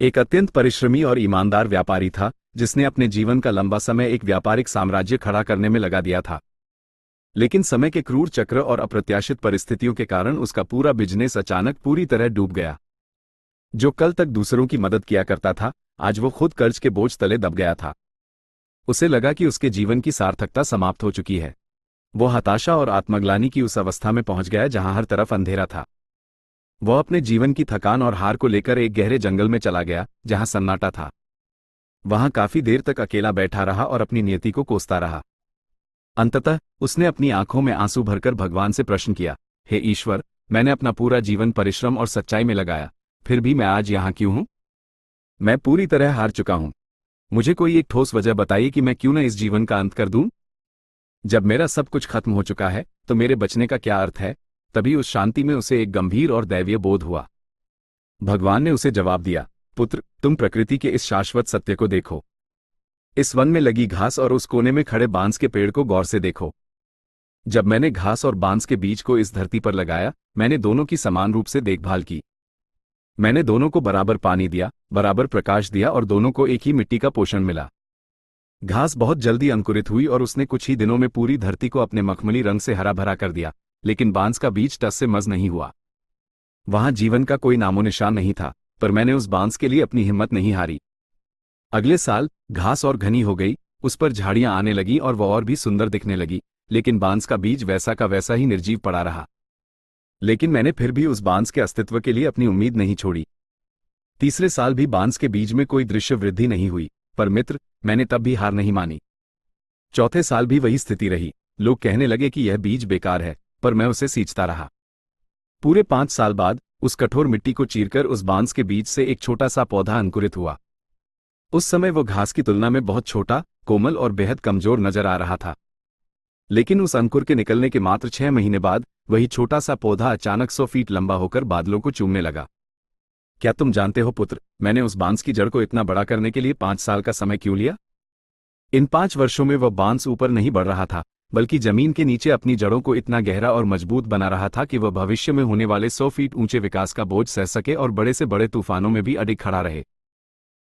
एक अत्यंत परिश्रमी और ईमानदार व्यापारी था जिसने अपने जीवन का लंबा समय एक व्यापारिक साम्राज्य खड़ा करने में लगा दिया था। लेकिन समय के क्रूर चक्र और अप्रत्याशित परिस्थितियों के कारण उसका पूरा बिजनेस अचानक पूरी तरह डूब गया। जो कल तक दूसरों की मदद किया करता था, आज वो खुद कर्ज के बोझ तले दब गया था। उसे लगा कि उसके जीवन की सार्थकता समाप्त हो चुकी है। वो हताशा और आत्मग्लानि की उस अवस्था में पहुंच गया जहां हर तरफ अंधेरा था। वह अपने जीवन की थकान और हार को लेकर एक गहरे जंगल में चला गया जहां सन्नाटा था। वहां काफी देर तक अकेला बैठा रहा और अपनी नियति को कोसता रहा। अंततः उसने अपनी आंखों में आंसू भरकर भगवान से प्रश्न किया, हे ईश्वर, मैंने अपना पूरा जीवन परिश्रम और सच्चाई में लगाया, फिर भी मैं आज यहां क्यों हूं? मैं पूरी तरह हार चुका हूं। मुझे कोई एक ठोस वजह बताइए कि मैं क्यों न इस जीवन का अंत कर दूं? जब मेरा सब कुछ खत्म हो चुका है तो मेरे बचने का क्या अर्थ है? तभी उस शांति में उसे एक गंभीर और दैवीय बोध हुआ। भगवान ने उसे जवाब दिया, पुत्र, तुम प्रकृति के इस शाश्वत सत्य को देखो। इस वन में लगी घास और उस कोने में खड़े बांस के पेड़ को गौर से देखो। जब मैंने घास और बांस के बीज को इस धरती पर लगाया, मैंने दोनों की समान रूप से देखभाल की। मैंने दोनों को बराबर पानी दिया, बराबर प्रकाश दिया और दोनों को एक ही मिट्टी का पोषण मिला। घास बहुत जल्दी अंकुरित हुई और उसने कुछ ही दिनों में पूरी धरती को अपने मखमली रंग से हरा भरा कर दिया, लेकिन बांस का बीज टस से मज नहीं हुआ। वहां जीवन का कोई नामो निशान नहीं था, पर मैंने उस बांस के लिए अपनी हिम्मत नहीं हारी। अगले साल घास और घनी हो गई, उस पर झाड़ियां आने लगी और वह और भी सुंदर दिखने लगी, लेकिन बांस का बीज वैसा का वैसा ही निर्जीव पड़ा रहा। लेकिन मैंने फिर भी उस बांस के अस्तित्व के लिए अपनी उम्मीद नहीं छोड़ी। तीसरे साल भी बांस के बीज में कोई दृश्य वृद्धि नहीं हुई, पर मित्र, मैंने तब भी हार नहीं मानी। चौथे साल भी वही स्थिति रही। लोग कहने लगे कि यह बीज बेकार है, पर मैं उसे सींचता रहा। पूरे 5 साल बाद उस कठोर मिट्टी को चीरकर उस बांस के बीज से एक छोटा सा पौधा अंकुरित हुआ। उस समय वो घास की तुलना में बहुत छोटा, कोमल और बेहद कमजोर नजर आ रहा था। लेकिन उस अंकुर के निकलने के मात्र 6 महीने बाद वही छोटा सा पौधा अचानक 100 फीट लंबा होकर बादलों को चूमने लगा। क्या तुम जानते हो पुत्र, मैंने उस बांस की जड़ को इतना बड़ा करने के लिए 5 साल का समय क्यों लिया? इन 5 वर्षों में वह बांस ऊपर नहीं बढ़ रहा था, बल्कि जमीन के नीचे अपनी जड़ों को इतना गहरा और मजबूत बना रहा था कि वह भविष्य में होने वाले 100 फीट ऊंचे विकास का बोझ सह सके और बड़े से बड़े तूफानों में भी अडिग खड़ा रहे।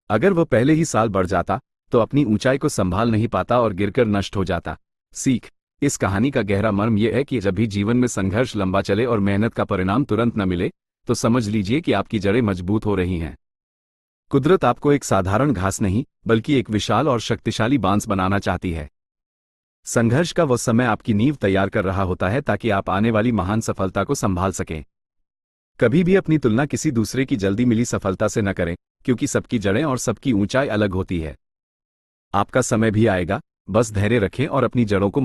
अगर वह पहले ही साल बढ़ जाता तो अपनी ऊंचाई को संभाल नहीं पाता और गिरकर नष्ट हो जाता। सीख, इस कहानी का गहरा मर्म यह है कि जब भी जीवन में संघर्ष लंबा चले और मेहनत का परिणाम तुरंत न मिले, तो समझ लीजिए कि आपकी जड़ें मजबूत हो रही हैं। कुदरत आपको एक साधारण घास नहीं, बल्कि एक विशाल और शक्तिशाली बांस बनाना चाहती है। संघर्ष का वह समय आपकी नींव तैयार कर रहा होता है ताकि आप आने वाली महान सफलता को संभाल सकें। कभी भी अपनी तुलना किसी दूसरे की जल्दी मिली सफलता से न करें, क्योंकि सबकी जड़ें और सबकी ऊंचाई अलग होती है। आपका समय भी आएगा, बस धैर्य रखें और अपनी जड़ों को